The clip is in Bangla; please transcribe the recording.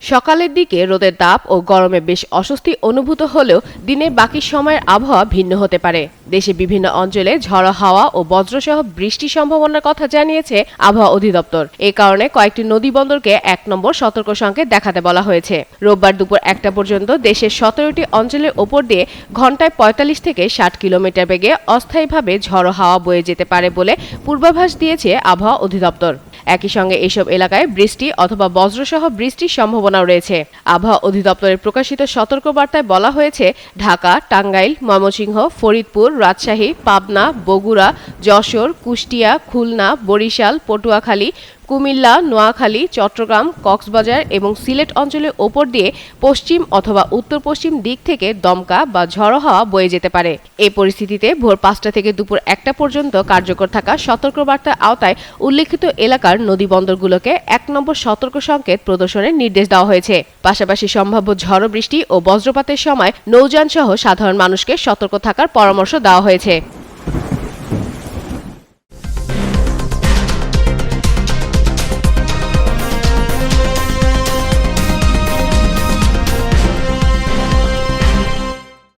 সকালের দিকে রোদের তাপ ও গরমে বেশ অস্বস্তি অনুভূত হলেও দিনের বাকি সময়ের আবহাওয়া ভিন্ন হতে পারে। দেশে বিভিন্ন অঞ্চলে ঝড়ো হাওয়া ও বজ্রসহ বৃষ্টির সম্ভাবনার কথা জানিয়েছে আবহাওয়া অধিদপ্তর। এ কারণে কয়েকটি নদী বন্দরকে ১ নম্বর সতর্ক সংকেত দেখাতে বলা হয়েছে। রোববার দুপুর ১টা পর্যন্ত দেশের ১৭টি অঞ্চলের ওপর দিয়ে ঘন্টায় ৪৫ থেকে ৬০ কিলোমিটার বেগে অস্থায়ীভাবে ঝড়ো হাওয়া বয়ে যেতে পারে বলে পূর্বাভাস দিয়েছে আবহাওয়া অধিদপ্তর। একই সঙ্গে এসব এলাকায় বৃষ্টি অথবা বজ্রসহ বৃষ্টির সম্ভাবনাও রয়েছে। আবহাওয়া অধিদপ্তরের প্রকাশিত সতর্কবার্তায় বলা হয়েছে, ঢাকা, টাঙ্গাইল, ময়মনসিংহ, ফরিদপুর, রাজশাহী, পাবনা, বগুড়া, যশোর, কুষ্টিয়া, খুলনা, বরিশাল, পটুয়াখালী, কুমিল্লা, নোয়াখালী, চট্টগ্রাম, কক্সবাজার এবং সিলেট অঞ্চলের ওপর দিয়ে পশ্চিম অথবা উত্তর পশ্চিম দিক থেকে দমকা বা ঝড়ো হাওয়া বয়ে যেতে পারে। এই পরিস্থিতিতে ভোর ৫টা থেকে দুপুর ১টা পর্যন্ত কার্যকর থাকা সতর্কবার্তার আওতায় উল্লেখিত এলাকার নদীবন্দরগুলোকে ১ নম্বর সতর্ক সংকেত প্রদর্শনের নির্দেশ দেওয়া হয়েছে। পাশাপাশি সম্ভাব্য ঝড়ো বৃষ্টি ও বজ্রপাতের সময় নৌযান সহ সাধারণ মানুষকে সতর্ক থাকার পরামর্শ দেওয়া হয়েছে।